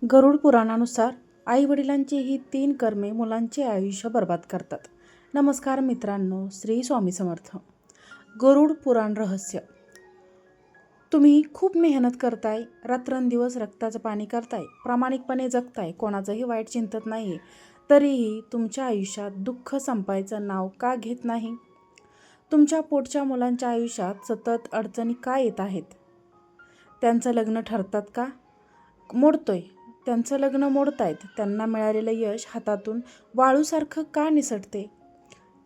गरुड पुराणानुसार आईवडिलांची ही 3 कर्मे मुलांचे आयुष्य बर्बाद करतात. नमस्कार मित्रांनो, श्री स्वामी समर्थ. गरुड पुराण रहस्य. तुम्ही खूप मेहनत करताय, रात्रंदिवस रक्ताचं पाणी करताय, प्रामाणिकपणे जगताय, कोणाचंही वाईट चिंतत नाही, तरीही तुमच्या आयुष्यात दुःख संपायचं नाव का घेत नाही? तुमच्या पोटच्या मुलांच्या आयुष्यात सतत अडचणी का येत आहेत? त्यांचं लग्न ठरतात का? मोडतोय. त्यांचं लग्न मोडतायत. त्यांना मिळालेलं यश हातातून वाळूसारखं का निसटते?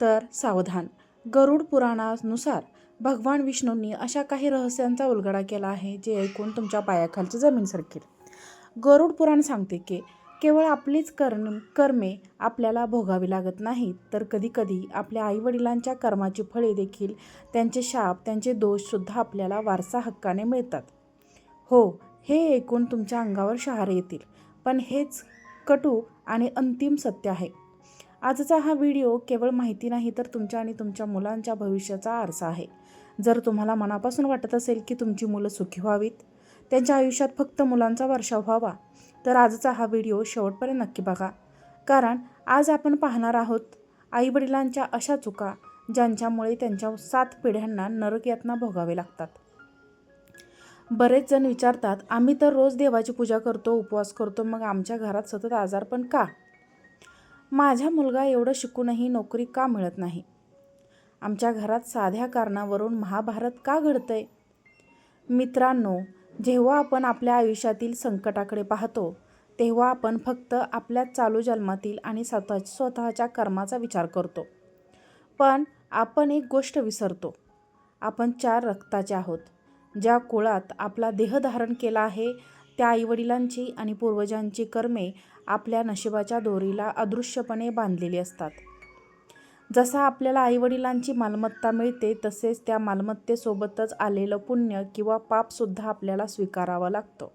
तर सावधान. गरुड पुराणानुसार भगवान विष्णूंनी अशा काही रहस्यांचा उलगडा केला आहे जे ऐकून तुमच्या पायाखालची जमीन सरकेल. गरुड पुराण सांगते की केवळ आपलीच कर्मे आपल्याला भोगावी लागत नाहीत, तर कधीकधी आपल्या आईवडिलांच्या कर्माची फळे देखील, त्यांचे शाप, त्यांचे दोषसुद्धा आपल्याला वारसा हक्काने मिळतात. हो, हे ऐकून तुमच्या अंगावर शहारे येतील, पण हेच कटू आणि अंतिम सत्य आहे. आजचा हा व्हिडिओ केवळ माहिती नाही, तर तुमच्या आणि तुमच्या मुलांच्या भविष्याचा आरसा आहे. जर तुम्हाला मनापासून वाटत असेल की तुमची मुलं सुखी व्हावीत, त्यांच्या आयुष्यात फक्त मुलांचा वर्षाव व्हावा, तर आजचा हा व्हिडिओ शेवटपर्यंत नक्की बघा. कारण आज आपण पाहणार आहोत आईवडिलांच्या अशा चुका ज्यांच्यामुळे त्यांच्या 7 पिढ्यांना नरक यातना भोगावे लागतात. बरेच जण विचारतात, आम्ही तर रोज देवाची पूजा करतो, उपवास करतो, मग आमच्या घरात सतत आजारपण का? माझा मुलगा एवढं शिकूनही नोकरी का मिळत नाही? आमच्या घरात साध्या कारणावरून महाभारत का घडतंय? मित्रांनो, जेव्हा आपण आपल्या आयुष्यातील संकटाकडे पाहतो, तेव्हा आपण फक्त आपल्या चालू जन्मातील आणि स्वतःच्या कर्माचा विचार करतो. पण आपण एक गोष्ट विसरतो. आपण 4 रक्ताचे आहोत. ज्या कुळात आपला देह धारण केला आहे, त्या आईवडिलांची आणि पूर्वजांची कर्मे आपल्या नशिबाच्या दोरीला अदृश्यपणे बांधलेली असतात. जसा आपल्याला आईवडिलांची मालमत्ता मिळते, तसेच त्या मालमत्तेसोबतच आलेलं पुण्य किंवा पापसुद्धा आपल्याला स्वीकारावं लागतं.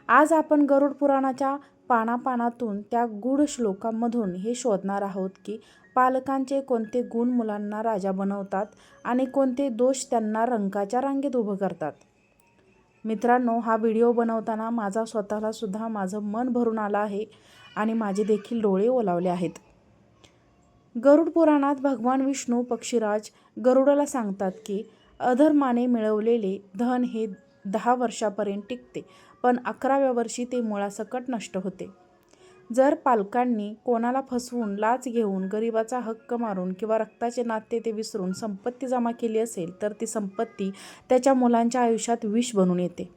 आज आपण गरुड पुराणाच्या पानापानातून, त्या गूढ श्लोकांमधून हे शोधणार आहोत की पालकांचे कोणते गुण मुलांना राजा बनवतात आणि कोणते दोष त्यांना रंकाच्या रांगेत उभं करतात. मित्रांनो, हा व्हिडिओ बनवताना माझा स्वतःला सुद्धा माझं मन भरून आलं आहे आणि माझे देखील डोळे ओलावले आहेत. गरुड पुराणात भगवान विष्णू पक्षीराज गरुडाला सांगतात की अधर्माने मिळवलेले धन हे 10 वर्षापर्यंत टिकते, पण 11व्या वर्षी ते मुळासकट नष्ट होते. जर पालकांनी कोणाला फसवून, लाच घेऊन, गरिबाचा हक्क मारून किंवा रक्ताचे नाते ते विसरून संपत्ती जमा केली असेल, तर ती संपत्ती त्याच्या मुलांच्या आयुष्यात विष बनून येते.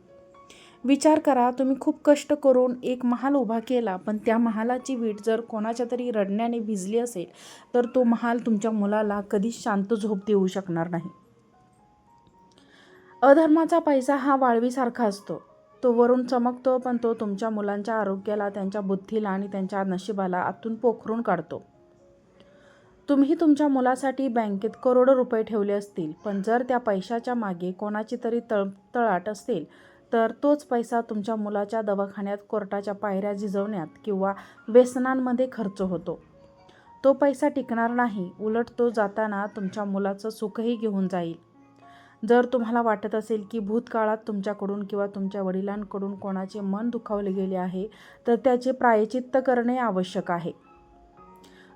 विचार करा, तुम्ही खूप कष्ट करून एक महाल उभा केला, पण त्या महालाची वीट जर कोणाच्या तरी रडण्याने भिजली असेल, तर तो महाल तुमच्या मुलाला कधीच शांत झोप देऊ शकणार नाही. अधर्माचा पैसा हा वाळवीसारखा असतो. तो वरून चमकतो, पण तो तुमच्या मुलांच्या आरोग्याला, त्यांच्या बुद्धीला आणि त्यांच्या नशिबाला आतून पोखरून काढतो. तुम्ही तुमच्या मुलासाठी बँकेत करोडो रुपये ठेवले असतील, पण जर त्या पैशाच्या मागे कोणाची तरी तळतळाट असेल, तर तोच पैसा तुमच्या मुलाच्या दवाखान्यात, कोर्टाच्या पायऱ्या झिजवण्यात किंवा व्यसनांमध्ये खर्च होतो. तो पैसा टिकणार नाही, उलट तो जाताना तुमच्या मुलाचं सुखही घेऊन जाईल. जर तुम्हाला वाटत असेल की भूतकाळात तुमच्याकडून किंवा तुमच्या वडिलांकडून कोणाचे मन दुखावले गेले आहे, तर त्याचे प्रायश्चित्त करणे आवश्यक आहे.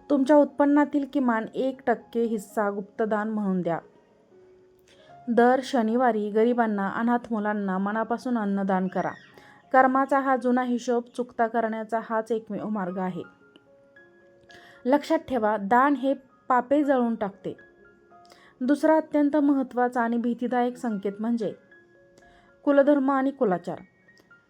तुमच्या उत्पन्नातील किमान 1% हिस्सा गुप्तदान म्हणून द्या. दर शनिवारी गरिबांना, अनाथ मुलांना मनापासून अन्नदान करा. कर्माचा हा जुना हिशोब चुकता करण्याचा हाच एकमेव मार्ग आहे. लक्षात ठेवा, दान हे पापे जळून टाकते. दुसरा अत्यंत महत्त्वाचा आणि भीतीदायक संकेत म्हणजे कुलधर्म आणि कुलाचार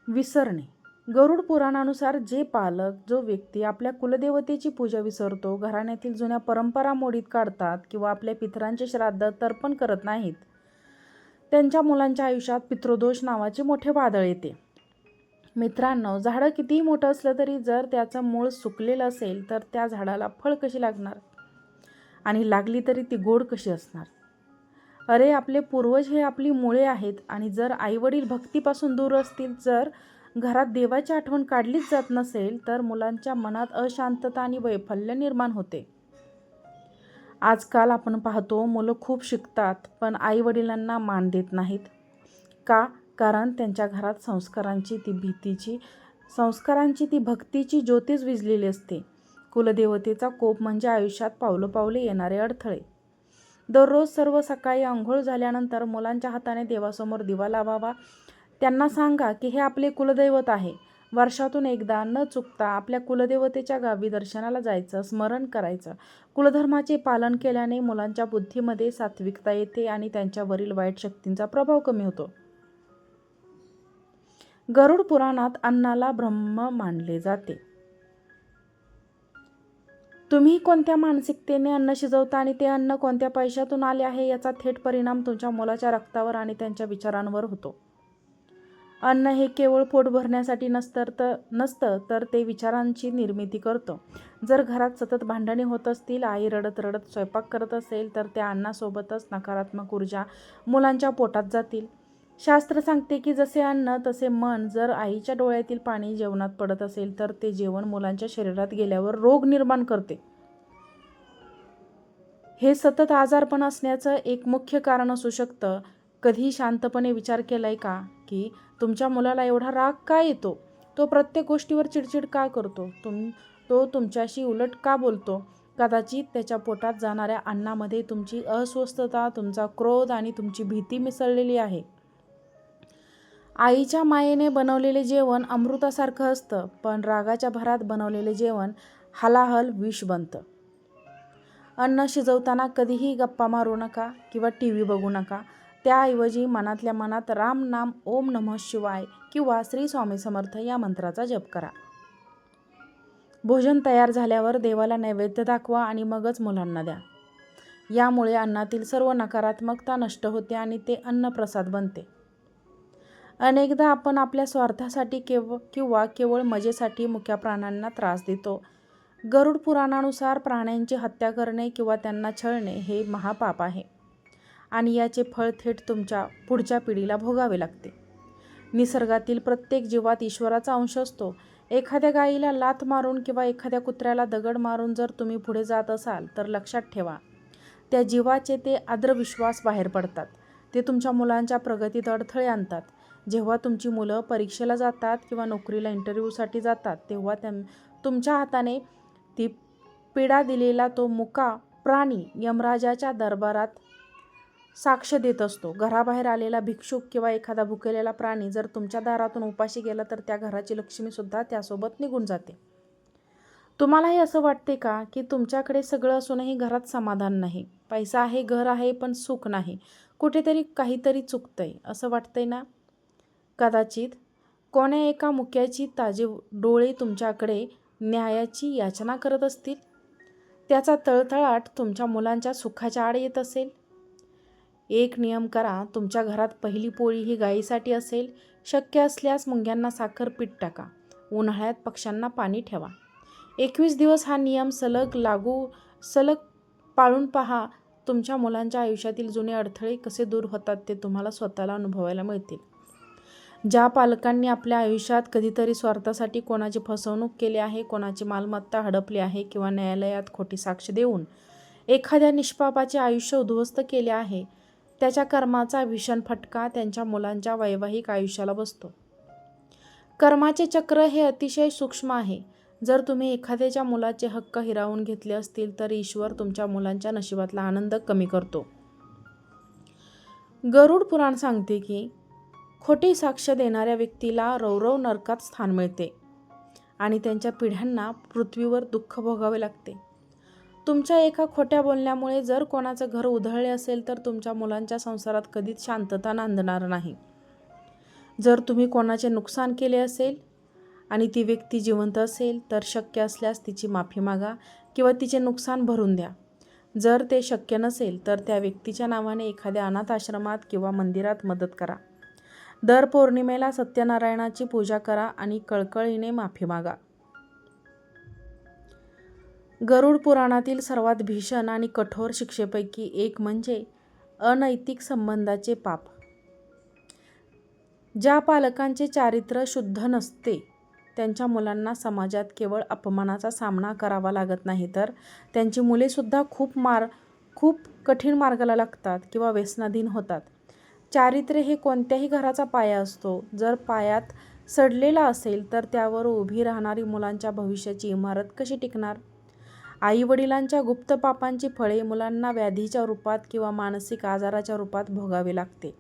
विसरणे. गरुड पुराणानुसार जे पालक, जो व्यक्ती आपल्या कुलदेवतेची पूजा विसरतो, घराण्यातील जुन्या परंपरा मोडीत काढतात किंवा आपल्या पितरांचे श्राद्ध तर्पण करत नाहीत, त्यांच्या मुलांच्या आयुष्यात पितृदोष नावाचे मोठे वादळ येते. मित्रांनो, झाडं कितीही मोठं असलं तरी जर त्याचं मूळ सुकलेलं असेल, तर त्या झाडाला फळ कशी लागणार? आणि लागली तरी ती गोड कशी असणार? अरे, आपले पूर्वज हे आपली मुळे आहेत, आणि जर आईवडील भक्तीपासून दूर असतील, जर घरात देवाची आठवण काढलीच जात नसेल, तर मुलांच्या मनात अशांतता आणि वैफल्य निर्माण होते. आजकाल आपण पाहतो, मुलं खूप शिकतात, पण आईवडिलांना मान देत नाहीत. का? कारण त्यांच्या घरात संस्कारांची, ती भीतीची संस्कारांची ती भक्तीची ज्योतीच विझलेली असते. कुलदेवतेचा कोप म्हणजे आयुष्यात पावलोपावली येणारे अडथळे. दररोज सर्व सकाळी अंघोळ झाल्यानंतर मुलांच्या हाताने देवासमोर दिवा लावावा. त्यांना सांगा की हे आपले कुलदैवत आहे. वर्षातून एकदा न चुकता आपल्या कुलदेवतेच्या गावी दर्शनाला जायचं, स्मरण करायचं. कुलधर्माचे पालन केल्याने मुलांच्या बुद्धीमध्ये सात्विकता येते आणि त्यांच्यावरील वाईट शक्तींचा प्रभाव कमी होतो. गरुड पुराणात अन्नाला ब्रह्म मानले जाते. तुम्ही कोणत्या मानसिकतेने अन्न शिजवता आणि ते अन्न कोणत्या पैशातून आले आहे याचा थेट परिणाम तुमच्या मुलाच्या रक्तावर आणि त्यांच्या विचारांवर होतो. अन्न हे केवळ पोट भरण्यासाठी नसतं तर ते विचारांची निर्मिती करतं. जर घरात सतत भांडणे होत असतील, आई रडत रडत स्वयंपाक करत असेल, तर त्या अन्नासोबतच नकारात्मक ऊर्जा मुलांच्या पोटात जातील. शास्त्र सांगते की जसे अन्न तसे मन. जर आईच्या डोळ्यातील पाणी जेवणात पडत असेल तर ते जेवण मुलांच्या शरीरात गेल्यावर रोग निर्माण करते. हे सतत आजारपण असण्याचं एक मुख्य कारण असू शकतं. कधी शांतपणे विचार केलाय का की तुमच्या मुलाला एवढा राग का येतो? तो प्रत्येक गोष्टीवर चिडचिड का करतो? तो तुमच्याशी उलट का बोलतो? कदाचित त्याच्या पोटात जाणाऱ्या अन्नामध्ये तुमची अस्वस्थता, तुमचा क्रोध आणि तुमची भीती मिसळलेली आहे. आईच्या मायेने बनवलेले जेवण अमृतासारखं असतं, पण रागाच्या भरात बनवलेले जेवण हलाहल विष बनतं. अन्न शिजवताना कधीही गप्पा मारू नका किंवा TV बघू नका. त्याऐवजी मनातल्या मनात राम नाम, ओम नमः शिवाय किंवा श्री स्वामी समर्थ या मंत्राचा जप करा. भोजन तयार झाल्यावर देवाला नैवेद्य दाखवा आणि मगच मुलांना द्या. यामुळे अन्नातील सर्व नकारात्मकता नष्ट होते आणि ते अन्नप्रसाद बनते. अनेकदा आपण आपल्या स्वार्थासाठी किंवा केवळ मजेसाठी मुक्या प्राण्यांना त्रास देतो. गरुड पुराणानुसार प्राण्यांची हत्या करणे किंवा त्यांना छळणे हे महापाप आहे आणि याचे फळ थेट तुमच्या पुढच्या पिढीला भोगावे लागते. निसर्गातील प्रत्येक जीवात ईश्वराचा अंश असतो. एखाद्या गायीला लाथ मारून किंवा एखाद्या कुत्र्याला दगड मारून जर तुम्ही पुढे जात असाल तर लक्षात ठेवा, त्या जीवाचे ते आदरविश्वास बाहेर पडतात. ते तुमच्या मुलांच्या प्रगतीत अडथळे आणतात. जेव्हा तुमची मुलं परीक्षेला जातात किंवा नोकरीला इंटरव्ह्यूसाठी जातात तेव्हा तुमच्या हाताने ती पीडा दिलेला तो मुका प्राणी यमराजाच्या दरबारात साक्ष देत असतो. घराबाहेर आलेला भिक्षुक किंवा एखादा भुकेलेला प्राणी जर तुमच्या दारातून उपाशी गेला तर त्या घराची लक्ष्मीसुद्धा त्यासोबत निघून जाते. तुम्हालाही असं वाटते का की तुमच्याकडे सगळं असूनही घरात समाधान नाही? पैसा आहे, घर आहे, पण सुख नाही. कुठेतरी काहीतरी चुकतंय असं वाटतंय ना? कदाचित कोण्या एका मुक्याची ताजे डोळे तुमच्याकडे न्यायाची याचना करत असतील. त्याचा तळतळाट तुमच्या मुलांच्या सुखाच्या आड येत असेल. एक नियम करा, तुमच्या घरात पहिली पोळी ही गायीसाठी असेल. शक्य असल्यास मुंग्यांना साखर पीठ टाका. उन्हाळ्यात पक्ष्यांना पाणी ठेवा. 21 दिवस हा नियम सलग पाळून पहा. तुमच्या मुलांच्या आयुष्यातील जुने अडथळे कसे दूर होतात ते तुम्हाला स्वतःला अनुभवायला मिळतील. ज्या पालकांनी आपल्या आयुष्यात कधीतरी स्वार्थासाठी कोणाची फसवणूक केली आहे, कोणाची मालमत्ता हडपली आहे किंवा न्यायालयात खोटी साक्ष देऊन एखाद्या निष्पापाचे आयुष्य उद्ध्वस्त केले आहे, त्याच्या कर्माचा भीषण फटका त्यांच्या मुलांच्या वैवाहिक आयुष्याला बसतो. कर्माचे चक्र हे अतिशय सूक्ष्म आहे. जर तुम्ही एखाद्याच्या मुलाचे हक्क हिरावून घेतले असतील तर ईश्वर तुमच्या मुलांच्या नशिबातला आनंद कमी करतो. गरुड पुराण सांगते की खोटी साक्ष देणाऱ्या व्यक्तीला रौरव नरकात स्थान मिळते आणि त्यांच्या पिढ्यांना पृथ्वीवर दुःख भोगावे लागते. तुमच्या एका खोट्या बोलण्यामुळे जर कोणाचं घर उधळले असेल तर तुमच्या मुलांच्या संसारात कधीच शांतता नांदणार नाही. जर तुम्ही कोणाचे नुकसान केले असेल आणि ती व्यक्ती जिवंत असेल तर शक्य असल्यास तिची माफी मागा किंवा तिचे नुकसान भरून द्या. जर ते शक्य नसेल तर त्या व्यक्तीच्या नावाने एखाद्या अनाथ आश्रमात किंवा मंदिरात मदत करा. दर पौर्णिमेला सत्यनारायणाची पूजा करा आणि कळकळीने माफी मागा. गरुड पुराणातील सर्वात भीषण आणि कठोर शिक्षेपैकी एक म्हणजे अनैतिक संबंधाचे पाप. ज्या पालकांचे चारित्र्य शुद्ध नसते त्यांच्या मुलांना समाजात केवळ अपमानाचा सामना करावा लागत नाही तर त्यांची मुलेसुद्धा खूप कठीण मार्गाला लागतात किंवा व्यसनाधीन होतात. चारित्र्य हे कोणत्याही घराचा पाया असतो. जर पायात सडलेला असेल तर त्यावर उभी राहणारी मुलांच्या भविष्याची इमारत कशी टिकणार? आईवडिलांच्या गुप्त पापांची फळे मुलांना व्याधीच्या रूपात किंवा मानसिक आजाराच्या रूपात भोगावे लागते.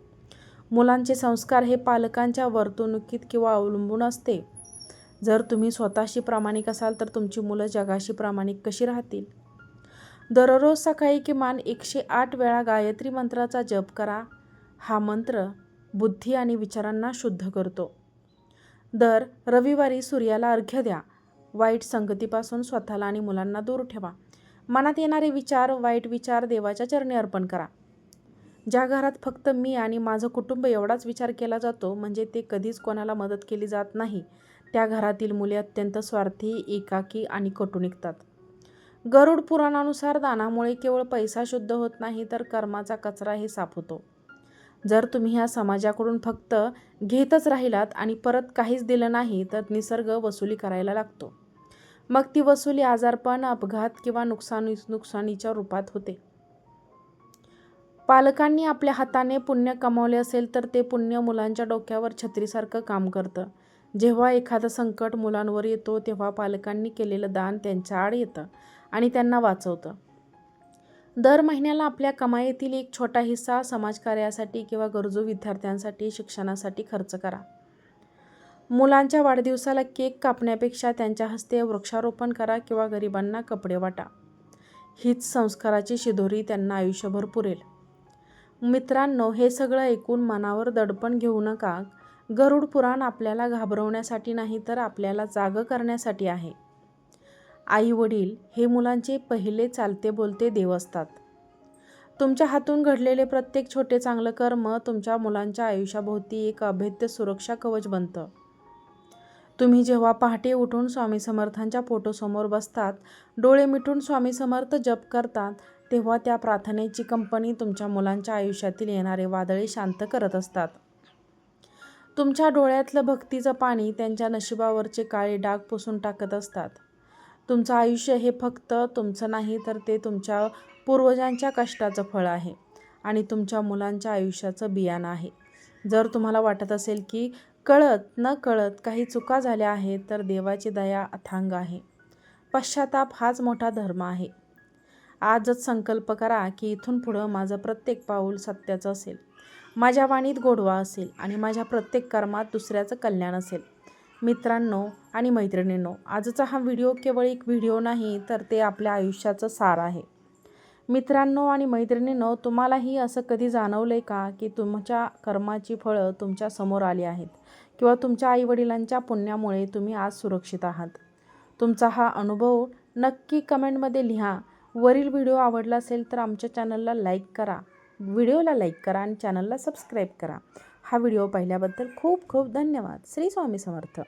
मुलांचे संस्कार हे पालकांच्या वर्तणुकीत किंवा अवलंबून असते. जर तुम्ही स्वतःशी प्रामाणिक असाल तर तुमची मुलं जगाशी प्रामाणिक कशी राहतील? दररोज सकाळी किमान 108 वेळा गायत्री मंत्राचा जप करा. हा मंत्र बुद्धी आणि विचारांना शुद्ध करतो. दर रविवारी सूर्याला अर्घ्य द्या. वाईट संगतीपासून स्वतःला आणि मुलांना दूर ठेवा. मनात येणारे विचार, वाईट विचार देवाच्या चरणी अर्पण करा. ज्या घरात फक्त मी आणि माझं कुटुंब एवढाच विचार केला जातो, म्हणजे ते कधीच कोणाला मदत केली जात नाही, त्या घरातील मुले अत्यंत स्वार्थी, एकाकी आणि कटू निघतात. गरुड पुराणानुसार दानामुळे केवळ पैसा शुद्ध होत नाही, तर कर्माचा कचराही साफ होतो. जर तुम्ही ह्या समाजाकडून फक्त घेतच राहिलात आणि परत काहीच दिलं नाही, तर निसर्ग वसुली करायला लागतो. मग ती वसुली आजारपण, अपघात किंवा नुकसानीच्या रूपात होते. पालकांनी आपल्या हाताने पुण्य कमावले असेल तर ते पुण्य मुलांच्या डोक्यावर छत्रीसारखं काम करतं. जेव्हा एखादं संकट मुलांवर येतो, तेव्हा पालकांनी केलेलं दान त्यांच्या आड येतं आणि त्यांना वाचवतं. दर महिन्याला आपल्या कमाईतील एक छोटा हिस्सा समाजकार्यासाठी किंवा गरजू विद्यार्थ्यांसाठी शिक्षणासाठी खर्च करा. मुलांच्या वाढदिवसाला केक कापण्यापेक्षा त्यांच्या हस्ते वृक्षारोपण करा किंवा गरिबांना कपडे वाटा. हीच संस्काराची शिदोरी त्यांना आयुष्यभर पुरेल. मित्रांनो, हे सगळं ऐकून मनावर दडपण घेऊ नका. गरुड पुराण आपल्याला घाबरवण्यासाठी नाही, तर आपल्याला जागं करण्यासाठी आहे. आई वडील हे मुलांचे पहिले चालते बोलते देव असतात. तुमच्या हातून घडलेले प्रत्येक छोटे चांगलं कर्म तुमच्या मुलांच्या आयुष्याभोवती एक अभेद्य सुरक्षा कवच बनतं. तुम्ही जेव्हा पहाटे उठून स्वामी समर्थांच्या फोटोसमोर बसतात, डोळे मिटून स्वामी समर्थ जप करतात, तेव्हा त्या प्रार्थनेची कंपनी तुमच्या मुलांच्या आयुष्यातील येणारे वादळे शांत करत असतात. तुमच्या डोळ्यातलं भक्तीचं पाणी त्यांच्या नशिबावरचे काळे डाग पुसून टाकत असतात. तुमचं आयुष्य हे फक्त तुमचं नाही, तर ते तुमच्या पूर्वजांच्या कष्टाचं फळ आहे आणि तुमच्या मुलांच्या आयुष्याचं बियाणं आहे. जर तुम्हाला वाटत असेल की कळत न कळत काही चुका झाल्या आहेत, तर देवाची दया अथांग आहे. पश्चाताप हाच मोठा धर्म आहे. आजच संकल्प करा की इथून पुढं माझं प्रत्येक पाऊल सत्याचं असेल, माझ्या वाणीत गोडवा असेल आणि माझ्या प्रत्येक कर्मात दुसऱ्याचं कल्याण असेल. मित्रांनो आणि मैत्रिणींनो, आजचा हा व्हिडिओ केवळ एक व्हिडिओ नाही, तर ते आपल्या आयुष्याचं सार आहे. मित्रांनो आणि मैत्रिणींनो, तुम्हालाही असं कधी जाणवलंय का की तुमच्या कर्माची फळं तुमच्या समोर आली आहेत किंवा तुमच्या आईवडिलांच्या पुण्यामुळे तुम्ही आज सुरक्षित आहात? तुमचा हा अनुभव नक्की कमेंटमध्ये लिहा. वरील व्हिडिओ आवडला असेल तर आमच्या चॅनलला लाईक करा, व्हिडिओला लाईक करा आणि चॅनलला सबस्क्राईब करा. हा व्हिडिओ पाहिल्याबद्दल खूप खूप धन्यवाद. श्री स्वामी समर्थ.